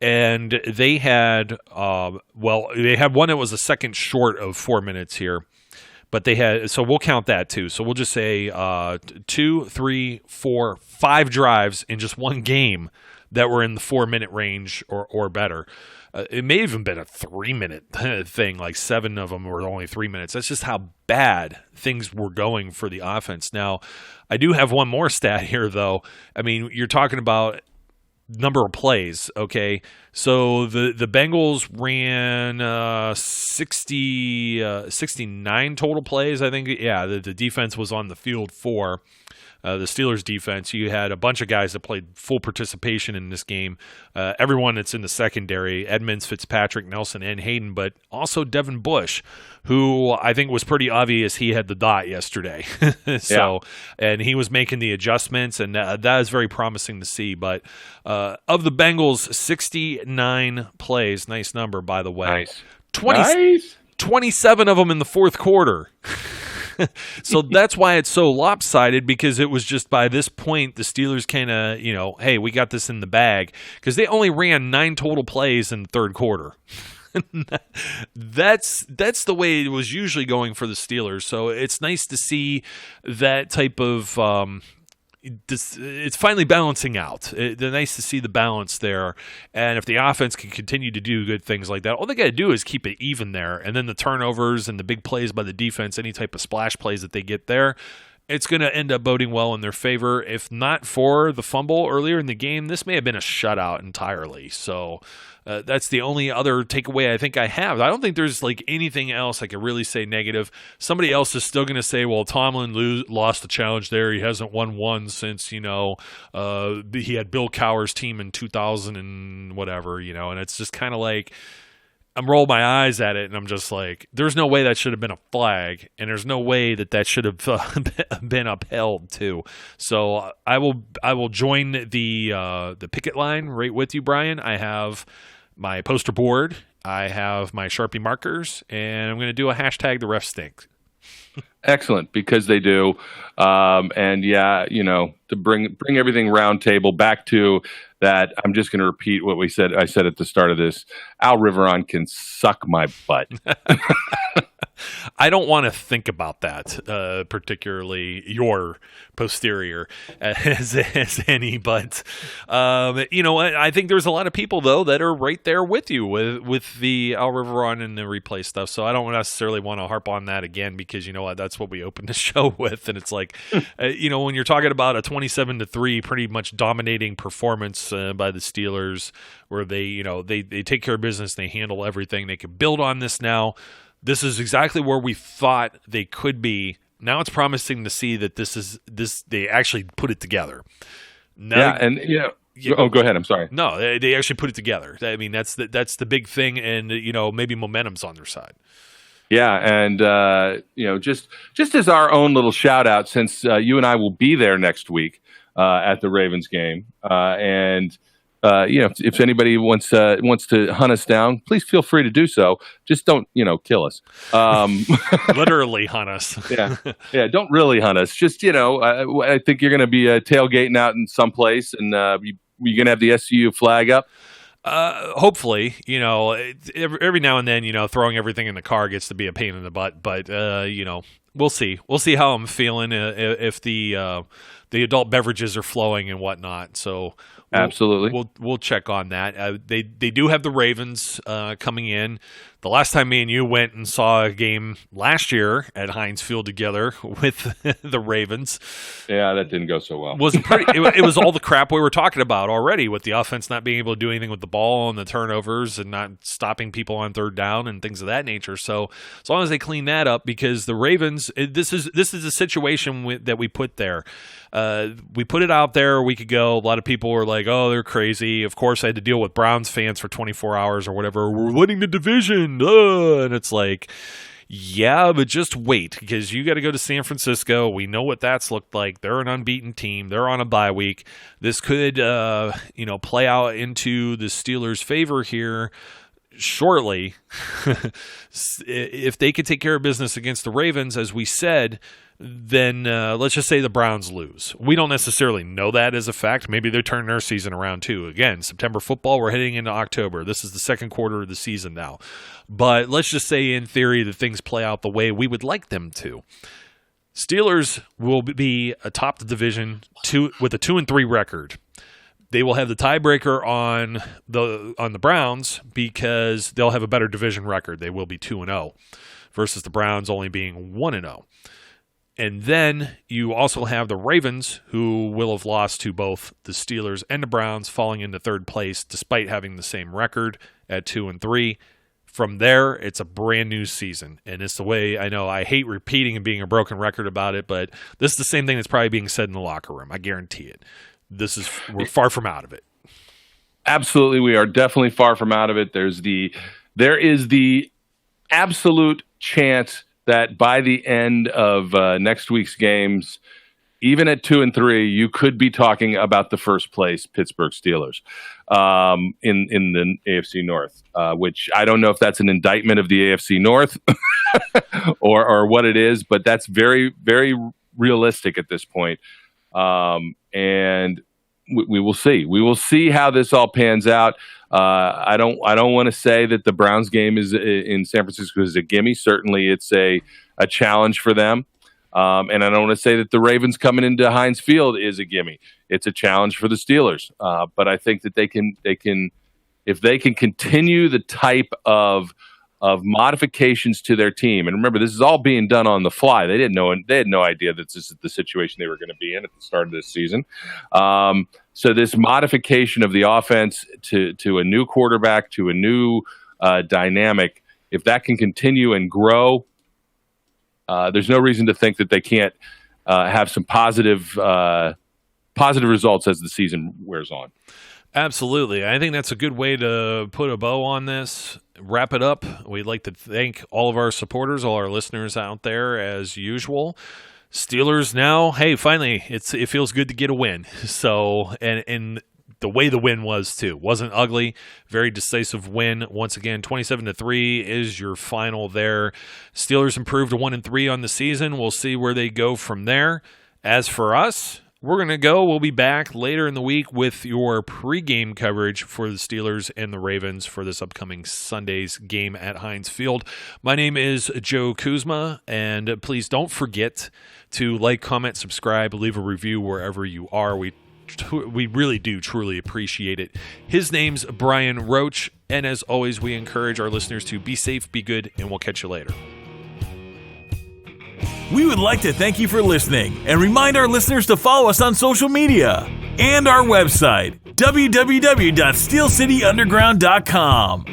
And they had, they had one that was a second short of 4 minutes here, but they had, so we'll count that too. So we'll just say 2, 3, 4, 5 drives in just one game that were in the 4 minute range or better. It may have even been a 3 minute thing, like 7 of them were only 3 minutes. That's just how bad things were going for the offense. Now, I do have one more stat here, though. I mean, you're talking about number of plays, okay? So the Bengals ran 69 total plays, I think. Yeah, the defense was on the field for. the Steelers defense. You had a bunch of guys that played full participation in this game. Everyone that's in the secondary, Edmonds, Fitzpatrick, Nelson, and Hayden, but also Devin Bush, who I think was pretty obvious he had the dot yesterday. And he was making the adjustments, and that is very promising to see. But of the Bengals, 69 plays, nice number, by the way. Nice. 27 of them in the fourth quarter. So that's why it's so lopsided, because it was just by this point the Steelers kind of, hey, we got this in the bag, because they only ran 9 total plays in the third quarter. That's the way it was usually going for the Steelers. So it's nice to see that type of it's finally balancing out. It's nice to see the balance there. And if the offense can continue to do good things like that, all they got to do is keep it even there. And then the turnovers and the big plays by the defense, any type of splash plays that they get there, it's going to end up boding well in their favor. If not for the fumble earlier in the game, this may have been a shutout entirely. So that's the only other takeaway I think I have. I don't think there's anything else I could really say negative. Somebody else is still going to say, well, Tomlin lost the challenge there. He hasn't won one since, he had Bill Cowher's team in 2000 and whatever, and it's just kind of like, I'm rolling my eyes at it, and I'm just like, there's no way that should have been a flag, and there's no way that should have been upheld too. So I will join the picket line right with you, Brian. I have my poster board, I have my Sharpie markers, and I'm going to do a hashtag the ref stink. Excellent, because they do. And yeah, to bring everything round table back to that, I'm just going to repeat what I said at the start of this. Al Riveron can suck my butt. I don't want to think about that, particularly your posterior as any, but I think there's a lot of people though that are right there with you with the Al Riveron and the replay stuff. So I don't necessarily want to harp on that again, because that's what we opened the show with, and it's like, when you're talking about a 27-3 pretty much dominating performance by the Steelers, where they take care of business, they handle everything, they can build on this now. This is exactly where we thought they could be. Now it's promising to see that they actually put it together. Now, go ahead. I'm sorry. No, they actually put it together. I mean, that's the big thing, and maybe momentum's on their side. Yeah, and just as our own little shout out, since you and I will be there next week at the Ravens game, and if anybody wants to hunt us down, please feel free to do so. Just don't, kill us. Literally hunt us. Yeah. Don't really hunt us. Just, I think you're going to be tailgating out in some place, and you're going to have the SU flag up. Hopefully, every now and then, throwing everything in the car gets to be a pain in the butt, but we'll see. We'll see how I'm feeling if the adult beverages are flowing and whatnot. So absolutely, we'll check on that. They do have the Ravens coming in. The last time me and you went and saw a game last year at Heinz Field together with the Ravens, yeah, that didn't go so well. It was all the crap we were talking about already, with the offense not being able to do anything with the ball and the turnovers and not stopping people on third down and things of that nature. So as long as they clean that up, because the Ravens, this is a situation that we put there. We put it out there a week ago. A lot of people were like, oh, they're crazy. Of course, I had to deal with Browns fans for 24 hours or whatever. We're winning the division. And it's like, yeah, but just wait, because you got to go to San Francisco. We know what that's looked like. They're an unbeaten team. They're on a bye week. This could, play out into the Steelers' favor here shortly. If they could take care of business against the Ravens, as we said, then let's just say the Browns lose. We don't necessarily know that as a fact. Maybe they turn their season around too. Again, September football, we're heading into October. This is the second quarter of the season now. But let's just say in theory that things play out the way we would like them to. Steelers will be atop the division with a 2-3 record. They will have the tiebreaker on the Browns, because they'll have a better division record. They will be 2-0 versus the Browns only being 1-0. And then you also have the Ravens, who will have lost to both the Steelers and the Browns, falling into third place despite having the same record at 2-3. From there, it's a brand new season. And it's the way, I know I hate repeating and being a broken record about it, but this is the same thing that's probably being said in the locker room. I guarantee it. We're far from out of it. Absolutely, we are definitely far from out of it. There is the absolute chance that by the end of next week's games, even at 2-3, you could be talking about the first place Pittsburgh Steelers in the AFC North, which I don't know if that's an indictment of the AFC North or what it is, but that's very, very realistic at this point. And we will see. We will see how this all pans out. I don't want to say that the Browns game is in San Francisco is a gimme. Certainly, it's a challenge for them. And I don't want to say that the Ravens coming into Heinz Field is a gimme. It's a challenge for the Steelers. But I think that they can if they can continue the type of modifications to their team. And remember, this is all being done on the fly. They had no idea that this is the situation they were going to be in at the start of this season. So this modification of the offense to a new quarterback, to a new dynamic, if that can continue and grow, there's no reason to think that they can't have some positive results as the season wears on. Absolutely. I think that's a good way to put a bow on this. Wrap it up. We'd like to thank all of our supporters, all our listeners out there as usual. Steelers now, hey, finally, it feels good to get a win. So, and the way the win was too. Wasn't ugly. Very decisive win. Once again, 27-3 is your final there. Steelers improved to 1-3 on the season. We'll see where they go from there. As for us, we're going to go. We'll be back later in the week with your pregame coverage for the Steelers and the Ravens for this upcoming Sunday's game at Heinz Field. My name is Joe Kuzma, and please don't forget to like, comment, subscribe, leave a review wherever you are. We really do truly appreciate it. His name's Brian Roach, and as always, we encourage our listeners to be safe, be good, and we'll catch you later. We would like to thank you for listening and remind our listeners to follow us on social media and our website, www.steelcityunderground.com.